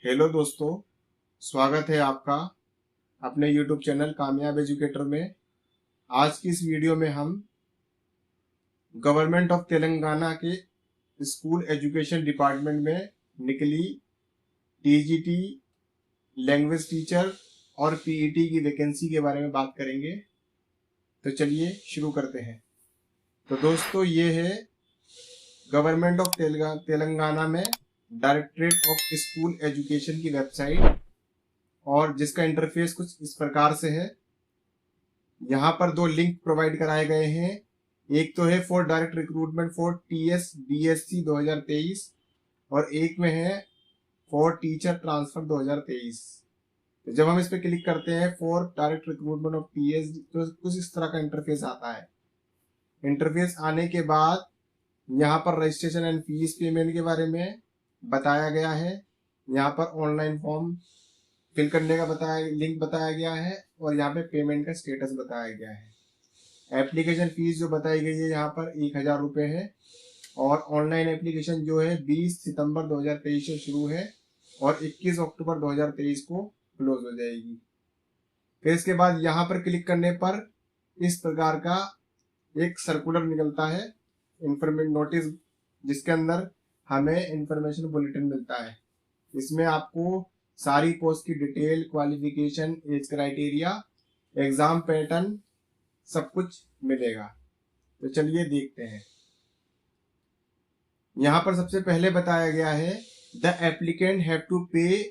Hello दोस्तों, स्वागत है आपका अपने YouTube चैनल कामयाब एजुकेटर में। आज की इस वीडियो में हम गवर्नमेंट ऑफ तेलंगाना के स्कूल एजुकेशन डिपार्टमेंट में निकली टीजीटी, लैंग्वेज टीचर और पीईटी की वैकेंसी के बारे में बात करेंगे। तो चलिए शुरू करते हैं। तो दोस्तों, ये है गवर्नमेंट ऑफ तेलंगाना में डायरेक्टरेट ऑफ स्कूल एजुकेशन की वेबसाइट, और जिसका इंटरफेस कुछ इस प्रकार से है। यहाँ पर दो लिंक प्रोवाइड कराए गए हैं। एक तो है for direct recruitment for TS BSC 2023 और एक में है फॉर टीचर ट्रांसफर 2023। तो जब हम इस पर क्लिक करते हैं for direct recruitment of TS, तो कुछ इस तरह का इंटरफेस आता है। इंटरफेस आने के बाद यहाँ पर रजिस्ट्रेशन एंड फीस पेमेंट के बारे में बताया गया है। यहाँ पर ऑनलाइन फॉर्म फिल करने का लिंक बताया गया है और यहाँ पे पेमेंट का स्टेटस बताया गया है। एप्लीकेशन फीस जो बताई गई है यहाँ पर 1000 रुपये है और ऑनलाइन एप्लीकेशन जो है 20 सितंबर 2023 से शुरू है और 21 अक्टूबर 2023 को क्लोज हो जाएगी। फिर इसके बाद यहाँ पर क्लिक करने पर इस प्रकार का एक सर्कुलर निकलता है, इंफॉर्मेशन नोटिस, जिसके अंदर हमें इंफॉर्मेशन बुलेटिन मिलता है। इसमें आपको सारी पोस्ट की detail, qualification, age criteria, exam pattern सब कुछ मिलेगा। तो चलिए देखते हैं। यहाँ पर सबसे पहले बताया गया है the applicant have to pay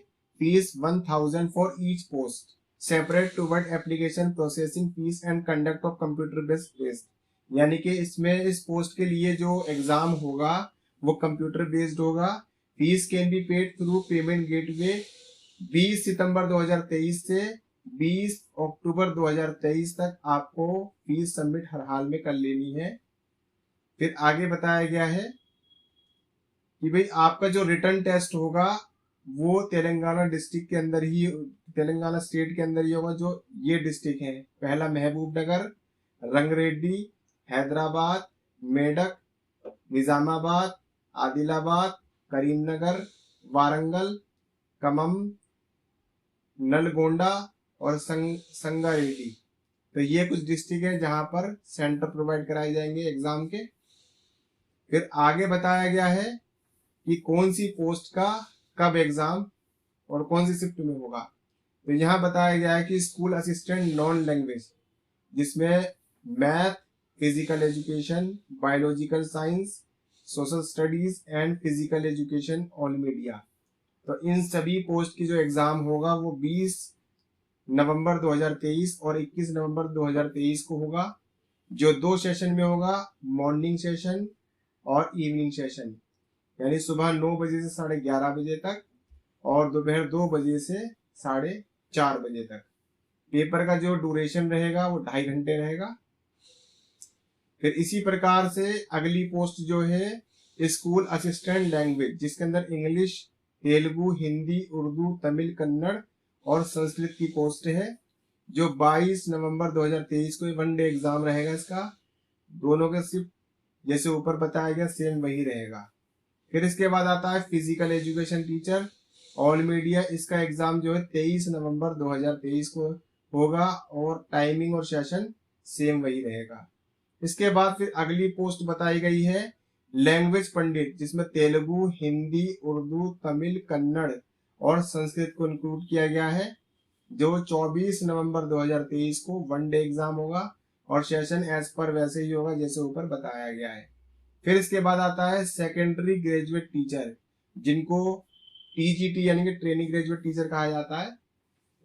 fee 1000 for each post separate toward application processing fee and conduct of computer based test. यानी कि इसमें इस पोस्ट के लिए जो एग्जाम होगा वो कंप्यूटर बेस्ड होगा। Fees can be paid through payment gateway 20 सितंबर 2023 से 20 अक्टूबर 2023 तक आपको फीस सबमिट हर हाल में कर लेनी है। फिर आगे बताया गया है कि भाई आपका जो रिटर्न टेस्ट होगा वो तेलंगाना डिस्ट्रिक्ट के अंदर ही, तेलंगाना स्टेट के अंदर ही होगा। जो ये डिस्ट्रिक्ट है, पहला महबूबनगर, रंगरेड्डी, हैदराबाद, मेडक, निजामाबाद, आदिलाबाद, करीमनगर, वारंगल, खम्मम, नलगोंडा और संगारेड्डी। तो ये कुछ डिस्ट्रिक्ट है जहां पर सेंटर प्रोवाइड कराए जाएंगे एग्जाम के। फिर आगे बताया गया है कि कौन सी पोस्ट का कब एग्जाम और कौन सी शिफ्ट में होगा। तो यहाँ बताया गया है कि स्कूल असिस्टेंट नॉन लैंग्वेज, जिसमें math, physical education, biological science, social studies and physical education all media. तो इन सभी पोस्ट की जो एग्जाम होगा वो 20 नवंबर 2023 और 21 नवंबर 2023 को होगा। जो 2 सेशन में होगा, मॉर्निंग सेशन और इवनिंग सेशन, यानी सुबह 9 बजे से 11:30 बजे तक और दोपहर 2 बजे से 4:30 बजे तक। पेपर का जो ड्यूरेशन रहेगा वो 2.5 घंटे रहेगा। फिर इसी प्रकार से अगली पोस्ट जो है स्कूल असिस्टेंट लैंग्वेज, जिसके अंदर इंग्लिश, तेलुगु, हिंदी, उर्दू, तमिल, कन्नड़ और संस्कृत की पोस्ट है। जो 22 नवंबर 2023 को 1 डे एग्जाम रहेगा इसका। दोनों का शिफ्ट जैसे ऊपर बताया गया सेम वही रहेगा। फिर इसके बाद आता है physical education teacher all media. इसका एग्जाम जो है 23 नवंबर 2023 को होगा और टाइमिंग और सेशन सेम वही रहेगा। इसके बाद फिर अगली पोस्ट बताई गई है लैंग्वेज पंडित, जिसमें तेलुगु, हिंदी, उर्दू, तमिल, कन्नड़ और संस्कृत को इंक्लूड किया गया है। जो 24 नवंबर 2023 को 1 डे एग्जाम होगा और सेशन एज पर वैसे ही होगा जैसे ऊपर बताया गया है। फिर इसके बाद आता है सेकेंडरी ग्रेजुएट टीचर, जिनको टीजीटी यानी कि ट्रेनिंग ग्रेजुएट टीचर कहा जाता है।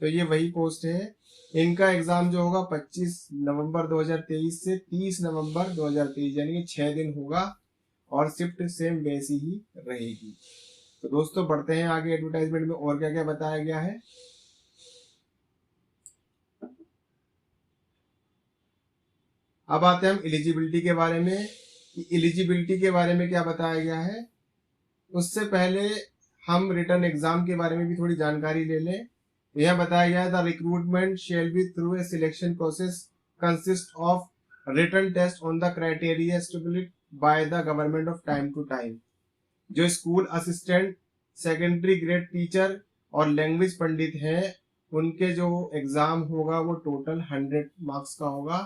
तो ये वही पोस्ट है। इनका एग्जाम जो होगा 25 नवंबर 2023 से 30 नवंबर 2023 यानी कि 6 दिन होगा और शिफ्ट सेम वैसी ही रहेगी। तो दोस्तों बढ़ते हैं आगे एडवर्टाइजमेंट में और क्या क्या बताया गया है। अब आते हैं हम एलिजिबिलिटी के बारे में। एलिजिबिलिटी के बारे में क्या बताया गया है, उससे पहले हम रिटर्न एग्जाम के बारे में भी थोड़ी जानकारी ले लें। यह बताया गया है the recruitment shall be through a selection process consist of written test on the criteria established by the government of time to time. जो school assistant, secondary grade teacher और लैंग्वेज पंडित हैं उनके जो एग्जाम होगा वो टोटल 100 मार्क्स का होगा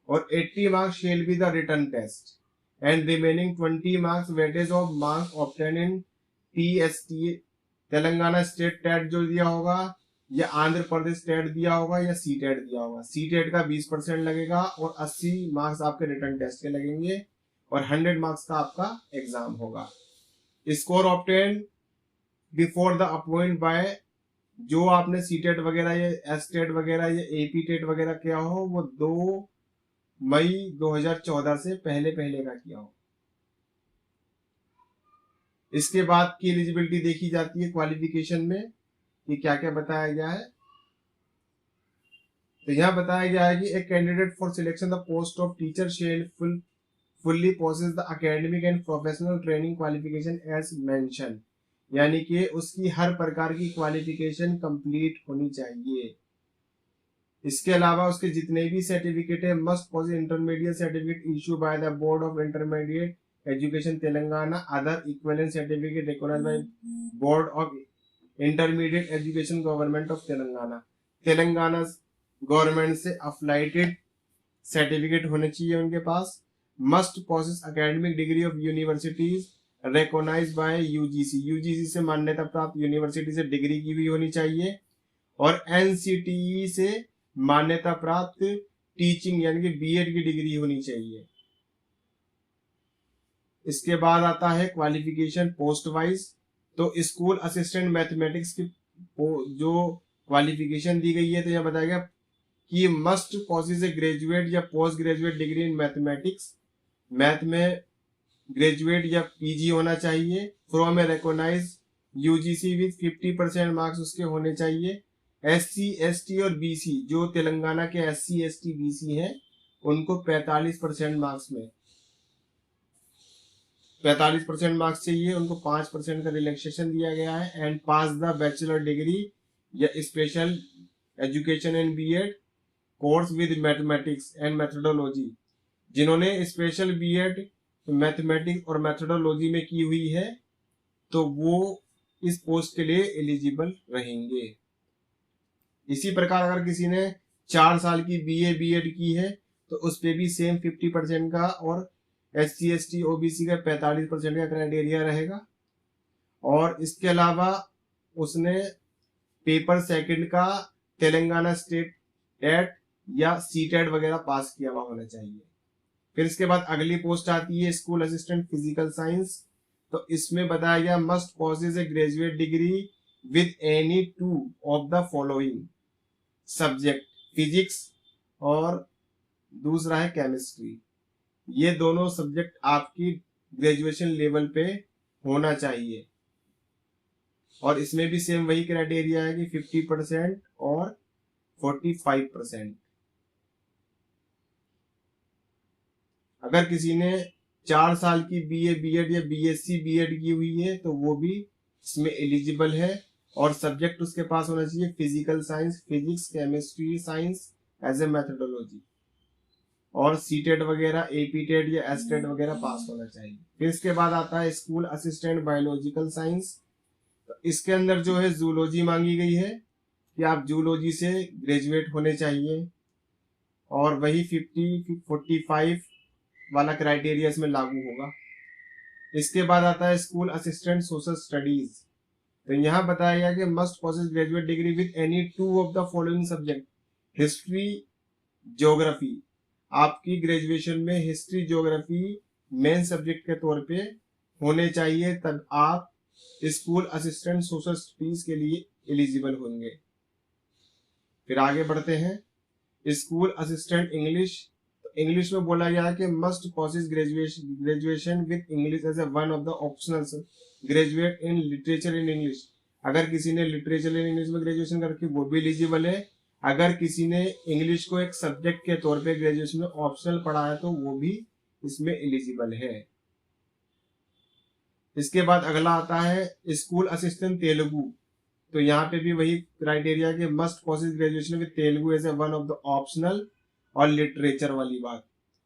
और 80 marks shall be the written test and remaining 20 marks weightage of marks obtain in TST Telangana state TET जो दिया होगा या आंध्र प्रदेश टेट दिया होगा या सी टेट दिया होगा। सी टेट का 20% लगेगा और 80 मार्क्स आपके रिटन टेस्ट के लगेंगे और 100 मार्क्स का आपका एग्जाम होगा। Score obtain before the appoint by जो आपने सी टेट वगैरह या एस टेट वगैरह या AP टेट वगैरह किया हो वो 2 मई 2014 से पहले पहले का किया हो। इसके बाद की एलिजिबिलिटी देखी जाती है क्वालिफिकेशन में कि क्या क्या बताया गया है। तो यहाँ बताया गया है कि एक candidate for selection the post of teacher shall fully possess the academic and professional training qualification as mention, यानी कि उसकी हर प्रकार की क्वालिफिकेशन कंप्लीट होनी चाहिए। इसके अलावा उसके जितने भी सर्टिफिकेट है must possess intermediate certificate issue by the board of intermediate education Telangana, other equivalent certificate recognized by board of intermediate education government of Telangana. Telangana government से अफिलिएटेड सर्टिफिकेट होने चाहिए उनके पास। Must possess academic degree of universities recognized by UGC से मान्यता प्राप्त university से degree की हुई होनी चाहिए और NCTE से मान्यता प्राप्त टीचिंग यानी कि B.Ed की डिग्री होनी चाहिए। इसके बाद आता है क्वालिफिकेशन पोस्ट वाइज। तो स्कूल असिस्टेंट मैथमेटिक्स की जो क्वालिफिकेशन दी गई है तो यह बताया गया कि मस्ट पोसेस ए ग्रेजुएट या post graduate degree in mathematics, math में ग्रेजुएट या PG होना चाहिए from a recognise UGC with 50% marks उसके होने चाहिए। SC ST और BC जो तेलंगाना के SC ST BC हैं उनको 45% मार्क्स में 45% मार्क्स चाहिए, उनको 5% का रिलैक्सेशन दिया गया है। And pass the bachelor degree या special education in B.Ed course with mathematics and methodology, जिन्होंने स्पेशल B.Ed मैथमेटिक्स और मेथोडोलॉजी में की हुई है तो वो इस पोस्ट के लिए एलिजिबल रहेंगे। इसी प्रकार अगर किसी ने 4 साल की BA B.Ed की है तो उस पे भी सेम 50% का और SC ST OBC का 45% का क्राइटेरिया रहेगा। और इसके अलावा उसने पेपर सेकंड का तेलंगाना स्टेट टेट या सी टेट वगैरह पास किया हुआ होना चाहिए। फिर इसके बाद अगली पोस्ट आती है स्कूल असिस्टेंट फिजिकल साइंस। तो इसमें बताया गया must possess a graduate degree with any 2 of the following subject, physics और दूसरा है केमिस्ट्री। ये दोनों सब्जेक्ट आपकी ग्रेजुएशन लेवल पे होना चाहिए और इसमें भी सेम वही क्राइटेरिया है कि 50% और 45%। अगर किसी ने 4 साल की BA B.Ed या BSc B.Ed की हुई है तो वो भी इसमें एलिजिबल है और सब्जेक्ट उसके पास होना चाहिए physical science, physics, chemistry science as a methodology और C.Tet वगैरह AP टेट या S टेट वगैरह पास होना चाहिए। फिर इसके बाद आता है स्कूल असिस्टेंट बायोलॉजिकल साइंस। तो इसके अंदर जो है जूलॉजी मांगी गई है कि आप जूलॉजी से ग्रेजुएट होने चाहिए और वही 50-45 वाला क्राइटेरिया इसमें लागू होगा। इसके बाद आता है स्कूल असिस्टेंट सोशल स्टडीज। तो यहाँ बताया गया कि must possess graduate degree with any 2 of the following subject, history, geography. आपकी ग्रेजुएशन में हिस्ट्री ज्योग्राफी मेन सब्जेक्ट के तौर पे होने चाहिए, तब आप स्कूल असिस्टेंट सोशल स्टडीज के लिए एलिजिबल होंगे। फिर आगे बढ़ते हैं स्कूल असिस्टेंट इंग्लिश। इंग्लिश में बोला गया है कि must possess graduation with English as a one of the optionals, graduate in literature in English. अगर किसी ने लिटरेचर इन इंग्लिश में ग्रेजुएशन कर रखी वो भी एलिजिबल है। अगर किसी ने इंग्लिश को एक सब्जेक्ट के तौर पे ग्रेजुएशन में ऑप्शनल पढ़ा है तो वो भी इसमें एलिजिबल है। इसके बाद अगला आता है स्कूल असिस्टेंट तेलुगु। तो यहाँ पे भी वही क्राइटेरिया कि must possess graduation with Telugu as a one of the optional और लिटरेचर वाली बात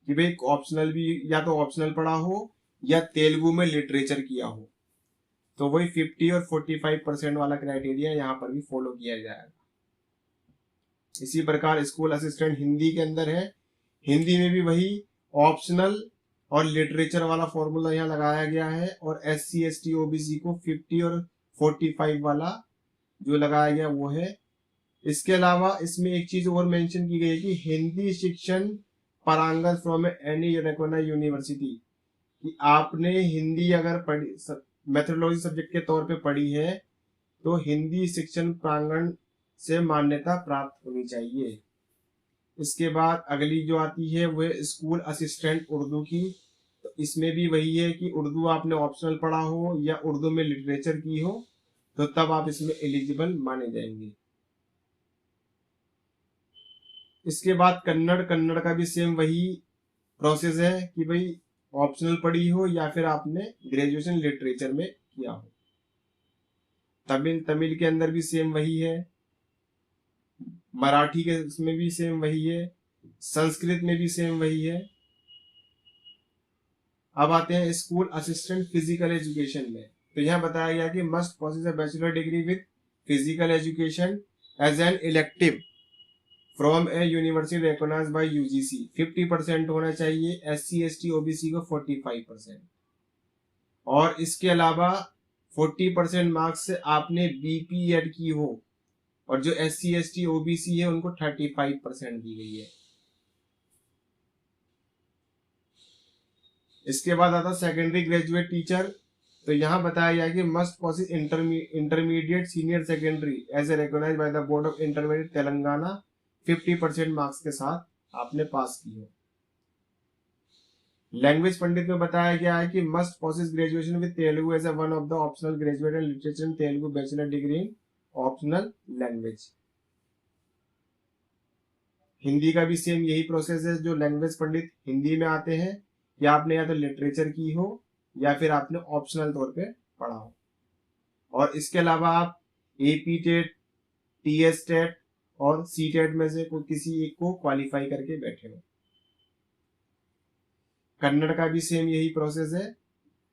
कि भाई ऑप्शनल भी या तो ऑप्शनल पढ़ा हो या तेलुगु में लिटरेचर किया हो। तो वही 50 और 45% वाला क्राइटेरिया यहाँ पर भी फॉलो किया जाएगा। इसी प्रकार स्कूल असिस्टेंट हिंदी के अंदर है, हिंदी में भी वही ऑप्शनल और लिटरेचर वाला फॉर्मूला यहाँ लगाया गया है, और SC ST OBC को 50 और 45 वाला जो लगाया गया वो है। इसके अलावा इसमें एक चीज और मेंशन की गई है कि हिंदी शिक्षण पारंगत फ्रॉम एनी रिकॉग्नाइज्ड यूनिवर्सिटी, कि आपने हिंदी अगर पढ़ी मेथोडोलॉजी सब्जेक्ट के तौर पे पढ़ी है तो हिंदी शिक्षण प्रांगण से मान्यता प्राप्त होनी चाहिए। इसके बाद अगली जो आती है वो है स्कूल असिस्टेंट उर्दू की। तो इसमें भी वही है कि उर्दू आपने ऑप्शनल पढ़ा हो या उर्दू में लिटरेचर की हो तो तब आप इसमें एलिजिबल माने जाएंगे। इसके बाद कन्नड़ का भी सेम वही प्रोसेस है कि भाई ऑप्शनल पढ़ी हो या फिर आपने ग्रेजुएशन लिटरेचर में किया हो। तमिल के अंदर भी सेम वही है, मराठी के उसमें भी सेम वही है, संस्कृत में भी सेम वही है। अब आते हैं स्कूल असिस्टेंट फिजिकल एजुकेशन में। तो यहाँ बताया गया कि must possess a bachelor degree with physical education as an elective from a university recognised by UGC। 50% होना चाहिए, SC ST OBC को 45%, और इसके अलावा 40% मार्क्स से आपने BPEd की हो, और जो SC ST OBC है उनको 35% दी गई है। इसके बाद आता सेकेंडरी ग्रेजुएट टीचर। तो यहाँ बताया गया कि must possess intermediate senior secondary as a recognised by the board of intermediate Telangana, 50% marks के साथ आपने पास की हो। लैंग्वेज पंडित में बताया गया है कि must possess graduation with Telugu as one of the optional graduate and literature in Telugu bachelor degree in optional language. Hindi का भी सेम यही प्रोसेस है जो लैंग्वेज पंडित हिंदी में आते हैं, कि आपने या तो लिटरेचर की हो या फिर आपने ऑप्शनल तौर पे पढ़ा हो, और इसके अलावा आप AP टेट, TS टेट और CTET में से कोई किसी एक को क्वालिफाई करके बैठे हो। कन्नड़ का भी सेम यही प्रोसेस है,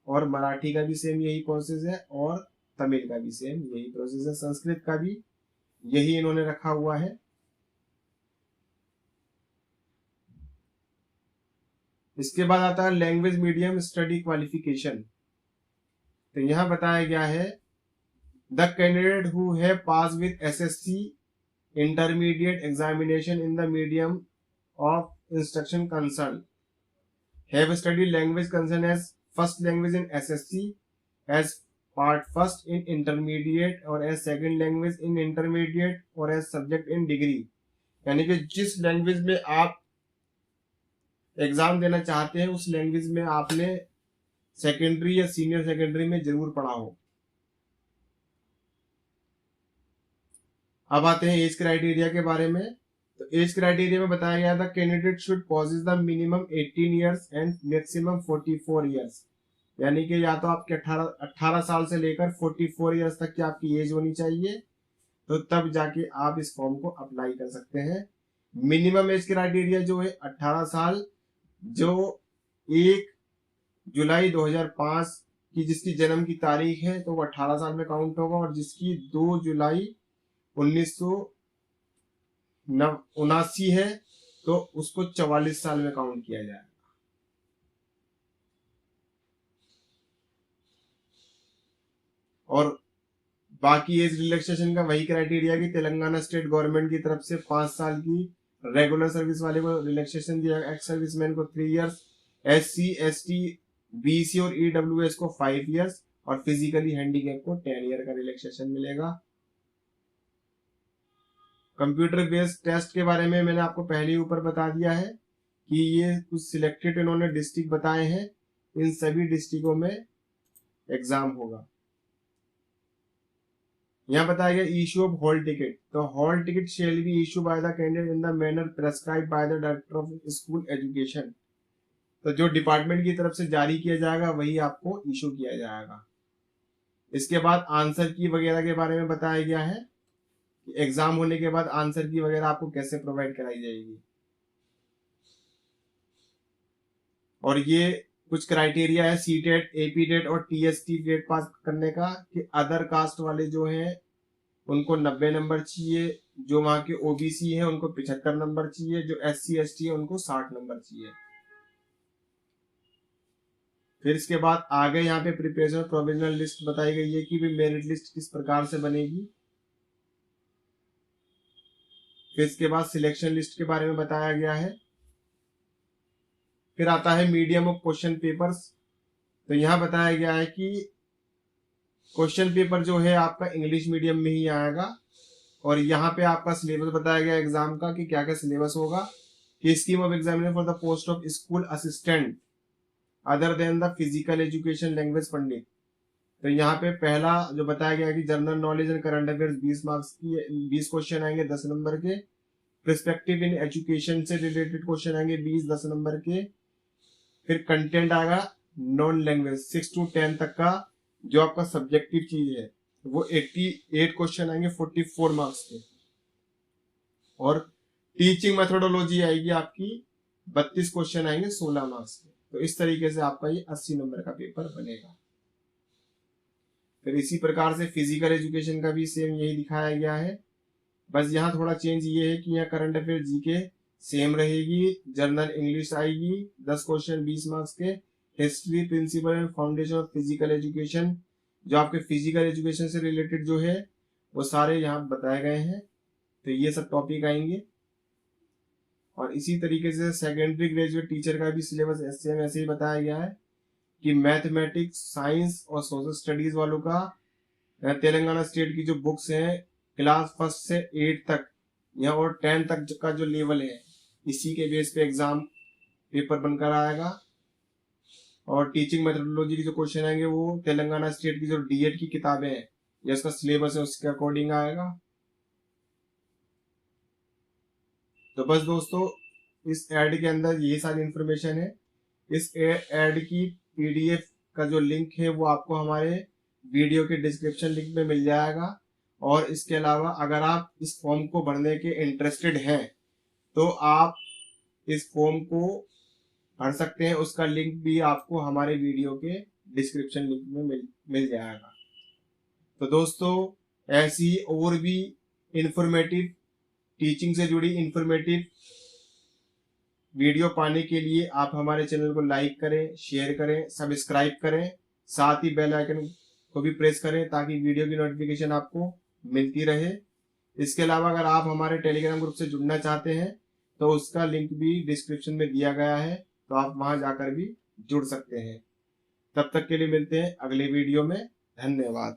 और मराठी का भी सेम यही प्रोसेस है, और तमिल का भी सेम यही प्रोसेस है। संस्कृत का भी यही इन्होंने रखा हुआ है। इसके बाद आता है लैंग्वेज मीडियम स्टडी क्वालिफिकेशन। तो यहां बताया गया है the candidate who have pass with SSC intermediate examination in the medium of instruction concerned have studied language concern as first language in SSC, as part first in intermediate, or as second language in intermediate, or as subject in degree। यानी कि जिस language में आप exam देना चाहते हैं उस language में आपने सेकेंडरी या सीनियर सेकेंडरी में जरूर पढ़ा हो। अब आते हैं एज क्राइटेरिया के बारे में। तो एज क्राइटेरिया में बताया गया था candidate should possesses the minimum 18 years and maximum 44 years. यानी कि या तो आपके 18 साल से लेकर 44 इयर्स तक की आपकी एज होनी चाहिए, तो तब जाके आप इस फॉर्म को अप्लाई कर सकते हैं। मिनिमम एज क्राइटेरिया जो है 18 साल, जो 1 जुलाई 2005 की जिसकी जन्म की तारीख है तो वो 18 साल में काउंट होगा, और जिसकी 2 जुलाई 1979 है तो उसको 44 साल में काउंट किया जाएगा। और बाकी एज रिलैक्सेशन का वही क्राइटेरिया कि तेलंगाना स्टेट गवर्नमेंट की तरफ से 5 साल की रेगुलर सर्विस वाले को रिलैक्सेशन दिया, एक्स सर्विसमैन को 3 इयर्स, SC ST BC और EWS को 5 इयर्स, और फिजिकली हैंडीकैप को 10 ईयर का रिलैक्सेशन मिलेगा। कंप्यूटर बेस्ड टेस्ट के बारे में मैंने आपको पहले ही ऊपर बता दिया है कि ये कुछ सिलेक्टेड इन्होंने डिस्ट्रिक्ट बताए हैं, इन सभी डिस्ट्रिक्टों में एग्जाम होगा। यहाँ बताया गया इशू ऑफ हॉल टिकट। तो hall ticket shall be issue by the candidate in the manner prescribe by the director of school education. तो जो डिपार्टमेंट की तरफ से जारी किया जाएगा वही आपको इशू किया जाएगा। इसके बाद आंसर की वगैरह के बारे में बताया गया है, एग्जाम होने के बाद आंसर की वगैरह आपको कैसे प्रोवाइड कराई जाएगी। और ये कुछ क्राइटेरिया है सी टेट, एपी टेट और टीएसटी टेट पास करने का, कि अदर कास्ट वाले जो हैं उनको 90 नंबर चाहिए, जो वहां के ओबीसी हैं उनको 75 नंबर चाहिए, जो एससी एसटी है उनको 60 नंबर चाहिए। फिर इसके बाद आगे यहाँ पे प्रिपरेशन प्रोविजनल लिस्ट बताई गई है कि भी मेरिट लिस्ट किस प्रकार से बनेगी। फिर इसके बाद सिलेक्शन लिस्ट के बारे में बताया गया है। फिर आता है मीडियम ऑफ क्वेश्चन पेपर्स। तो यहाँ बताया गया है कि क्वेश्चन पेपर जो है आपका इंग्लिश मीडियम में ही आएगा, और यहाँ पे आपका सिलेबस बताया गया एग्जाम का कि क्या क्या सिलेबस होगा, कि scheme of examination for the post of school assistant other than the physical education language pandit. तो यहाँ पे पहला जो बताया गया कि general knowledge and current affairs 20 marks की 20 क्वेश्चन आएंगे 10 नंबर के। पर्सपेक्टिव इन एजुकेशन से रिलेटेड क्वेश्चन आएंगे 20 10 नंबर के। फिर कंटेंट आएगा नॉन लैंग्वेज 6 to 10 तक का जो आपका सब्जेक्टिव चीज है वो 88 क्वेश्चन आएंगे 44 मार्क्स के। और टीचिंग मेथोडोलॉजी आएगी आपकी 32 क्वेश्चन आएंगे 16 मार्क्स के। तो इस तरीके से आपका ये 80 नंबर का पेपर बनेगा। फिर इसी प्रकार से फिजिकल एजुकेशन का भी सेम यही दिखाया गया है, बस यहाँ थोड़ा चेंज ये है कि यहाँ करंट अफेयर जीके सेम रहेगी, जनरल इंग्लिश आएगी 10 क्वेश्चन 20 मार्क्स के, history principle and foundation of physical education जो आपके फिजिकल एजुकेशन से रिलेटेड जो है वो सारे यहाँ बताए गए हैं। तो ये सब टॉपिक आएंगे। और इसी तरीके से सेकेंडरी ग्रेजुएट टीचर का भी सिलेबस ऐसे ही बताया गया है कि मैथमेटिक्स, साइंस और सोशल स्टडीज वालों का तेलंगाना स्टेट की जो बुक्स हैं क्लास 1 से 8 तक या और 10 तक का जो लेवल है इसी के बेस पे एग्जाम पेपर बनकर आएगा। और टीचिंग मेथोडोलॉजी के जो क्वेश्चन आएंगे वो तेलंगाना स्टेट की जो डीएड की किताबें हैं या उसका सिलेबस है उसके अकॉर्डिंग आएगा। तो बस दोस्तों इस एड के अंदर यही सारी इंफॉर्मेशन है। इस एड की पीडीएफ का जो लिंक है वो आपको हमारे वीडियो के डिस्क्रिप्शन लिंक में मिल जाएगा। और इसके अलावा अगर आप इस फॉर्म को भरने के इंटरेस्टेड हैं तो आप इस फॉर्म को भर सकते हैं, उसका लिंक भी आपको हमारे वीडियो के डिस्क्रिप्शन लिंक में मिल जाएगा। तो दोस्तों ऐसी और भी इंफॉर्मेटिव टीचिंग से जुड़ी इंफॉर्मेटिव वीडियो पाने के लिए आप हमारे चैनल को लाइक करें, शेयर करें, सब्सक्राइब करें, साथ ही बेल आइकन को भी प्रेस करें ताकि वीडियो की नोटिफिकेशन आपको मिलती रहे। इसके अलावा अगर आप हमारे टेलीग्राम ग्रुप से जुड़ना चाहते हैं तो उसका लिंक भी डिस्क्रिप्शन में दिया गया है, तो आप वहां जाकर भी जुड़ सकते हैं। तब तक के लिए मिलते हैं अगले वीडियो में। धन्यवाद।